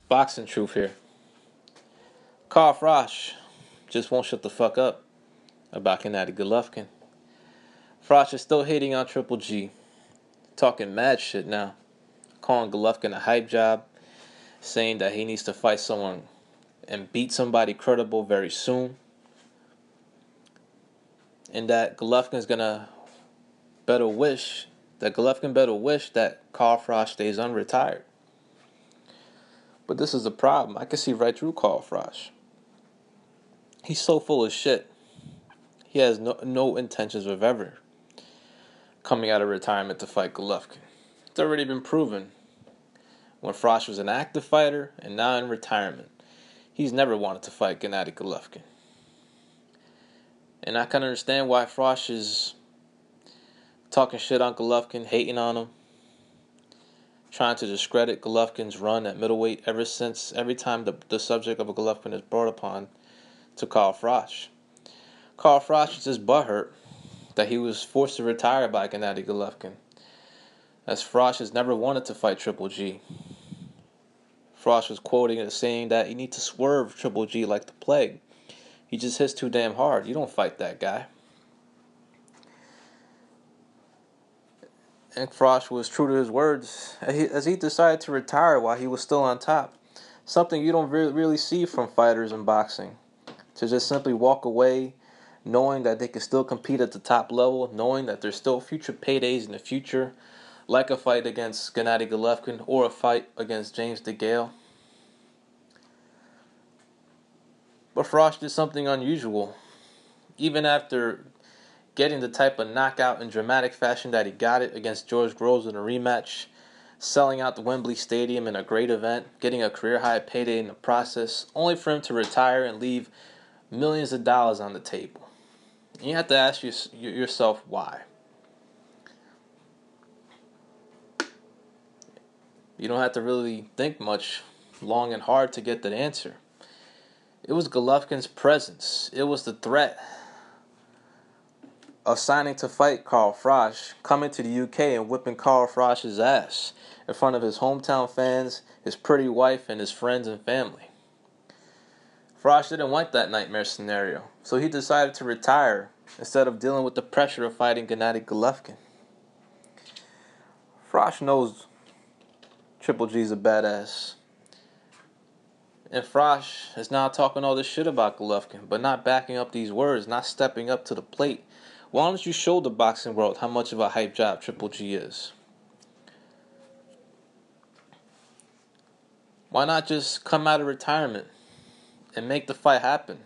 Boxing truth here. Carl Froch just won't shut the fuck up about Gennady Golovkin. Froch is still hating on Triple G, talking mad shit now, calling Golovkin a hype job, saying that he needs to fight someone and beat somebody credible very soon, and that Golovkin better wish that Carl Froch stays unretired. But this is the problem. I can see right through Carl Froch. He's so full of shit. He has no intentions of ever coming out of retirement to fight Golovkin. It's already been proven. When Froch was an active fighter and now in retirement, he's never wanted to fight Gennady Golovkin. And I can understand why Froch is talking shit on Golovkin, hating on him, trying to discredit Golovkin's run at middleweight every time the subject of a Golovkin is brought upon to Carl Froch. Carl Froch is just butthurt that he was forced to retire by Gennady Golovkin, as Froch has never wanted to fight Triple G. Froch was quoting as saying that you need to swerve Triple G like the plague. He just hits too damn hard. You don't fight that guy. And Froch was true to his words as he decided to retire while he was still on top. Something you don't really see from fighters in boxing. To just simply walk away knowing that they can still compete at the top level, knowing that there's still future paydays in the future, like a fight against Gennady Golovkin or a fight against James DeGale. But Froch did something unusual. Even after getting the type of knockout in dramatic fashion that he got it against George Groves in a rematch, selling out the Wembley Stadium in a great event, getting a career-high payday in the process, only for him to retire and leave millions of dollars on the table. And you have to ask yourself why. You don't have to really think much, long and hard to get that answer. It was Golovkin's presence. It was the threat of signing to fight Carl Froch, coming to the UK and whipping Carl Froch's ass in front of his hometown fans, his pretty wife, and his friends and family. Froch didn't want that nightmare scenario, so he decided to retire instead of dealing with the pressure of fighting Gennady Golovkin. Froch knows Triple G's a badass. And Froch is now talking all this shit about Golovkin, but not backing up these words, not stepping up to the plate. Why don't you show the boxing world how much of a hype job Triple G is? Why not just come out of retirement and make the fight happen?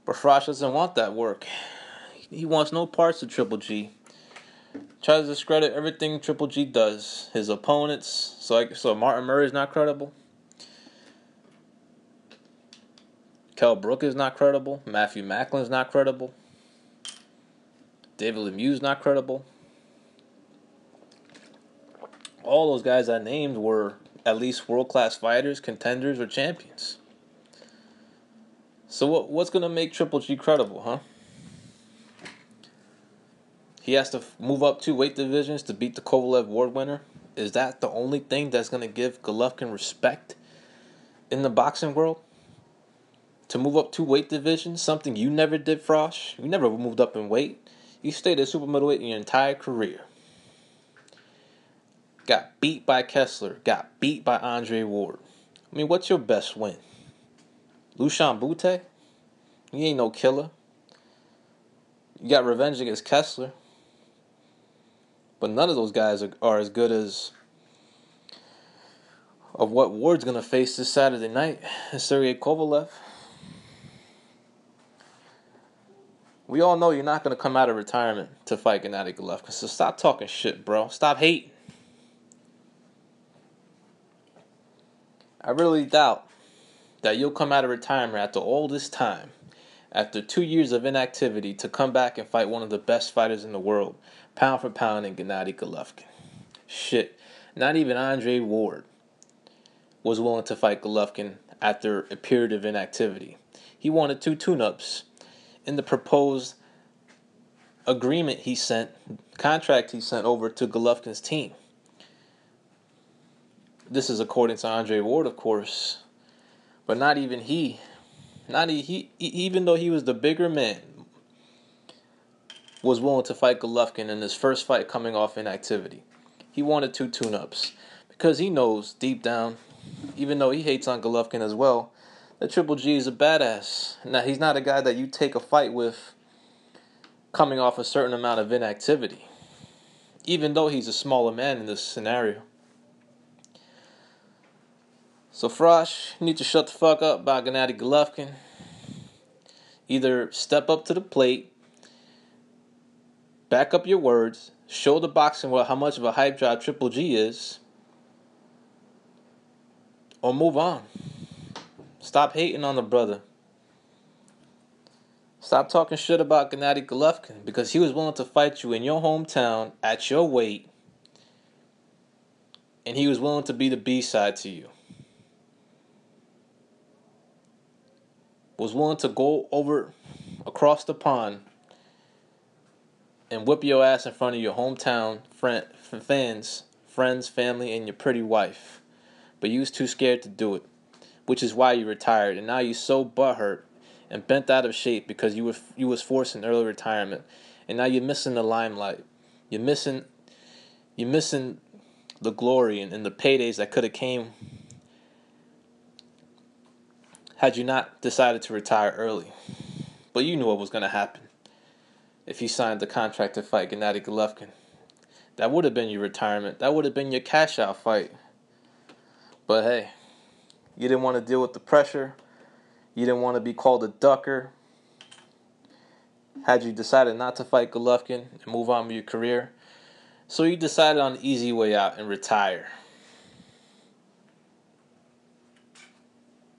But Froch doesn't want that work. He wants no parts of Triple G. Tries to discredit everything Triple G does. His opponents. So Martin Murray is not credible. Kell Brook is not credible. Matthew Macklin is not credible. David Lemieux is not credible. All those guys I named were at least world-class fighters, contenders, or champions. So what's going to make Triple G credible, huh? He has to move up 2 weight divisions to beat the Kovalev award winner. Is that the only thing that's going to give Golovkin respect in the boxing world? To move up 2 weight divisions, something you never did, Froch. You never moved up in weight. You stayed at super middleweight in your entire career. Got beat by Kessler. Got beat by Andre Ward. I mean, what's your best win? Lushan Bute? You ain't no killer. You got revenge against Kessler. But none of those guys are as good as of what Ward's going to face this Saturday night is Sergey Kovalev. We all know you're not going to come out of retirement to fight Gennady Golovkin. So stop talking shit, bro. Stop hating. I really doubt that you'll come out of retirement after all this time, after 2 years of inactivity, to come back and fight one of the best fighters in the world, pound for pound, in Gennady Golovkin. Shit, not even Andre Ward was willing to fight Golovkin after a period of inactivity. He wanted 2 tune-ups in the proposed contract he sent over to Golovkin's team. This is according to Andre Ward, of course. But not even he. Even though he was the bigger man, was willing to fight Golovkin in his first fight coming off inactivity. He wanted 2 tune-ups because he knows deep down, even though he hates on Golovkin as well, that Triple G is a badass. Now, he's not a guy that you take a fight with coming off a certain amount of inactivity, even though he's a smaller man in this scenario. So, Froch, you need to shut the fuck up about Gennady Golovkin. Either step up to the plate, back up your words, show the boxing world how much of a hype job Triple G is, or move on. Stop hating on the brother. Stop talking shit about Gennady Golovkin because he was willing to fight you in your hometown at your weight, and he was willing to be the B-side to you. Was willing to go over across the pond and whip your ass in front of your hometown fans, friends, family, and your pretty wife. But you was too scared to do it, which is why you retired. And now you're so butthurt and bent out of shape because you was forced an early retirement. And now you're missing the limelight. You're missing the glory and the paydays that could have came had you not decided to retire early. But you knew what was going to happen if you signed the contract to fight Gennady Golovkin. That would have been your retirement. That would have been your cash-out fight. But hey, you didn't want to deal with the pressure. You didn't want to be called a ducker. Had you decided not to fight Golovkin and move on with your career, so you decided on the easy way out and retire.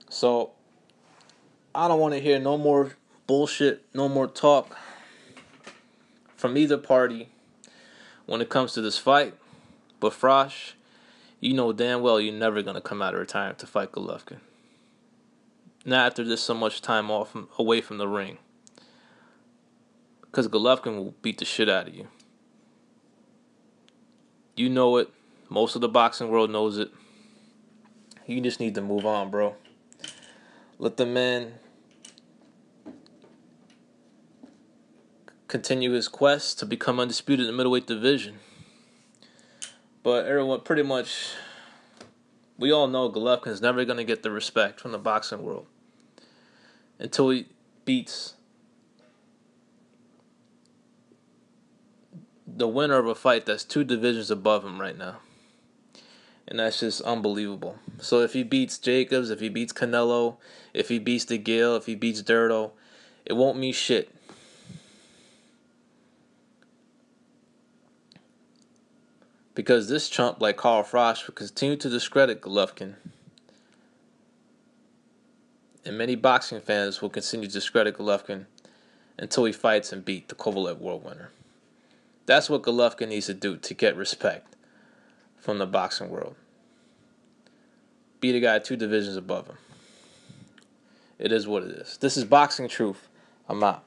So, I don't want to hear no more bullshit, no more talk from either party when it comes to this fight. But Froch, you know damn well you're never going to come out of retirement to fight Golovkin. Not after this so much time away from the ring. Because Golovkin will beat the shit out of you. You know it. Most of the boxing world knows it. You just need to move on, bro. Let the man continue his quest to become undisputed in the middleweight division. But everyone, pretty much, we all know Golovkin's never going to get the respect from the boxing world until he beats the winner of a fight that's 2 divisions above him right now. And that's just unbelievable. So if he beats Jacobs, if he beats Canelo, if he beats DeGale, if he beats Durdo, it won't mean shit. Because this chump like Carl Froch will continue to discredit Golovkin. And many boxing fans will continue to discredit Golovkin until he fights and beat the Kovalev world winner. That's what Golovkin needs to do to get respect from the boxing world. Beat a guy 2 divisions above him. It is what it is. This is Boxing Truth. I'm out.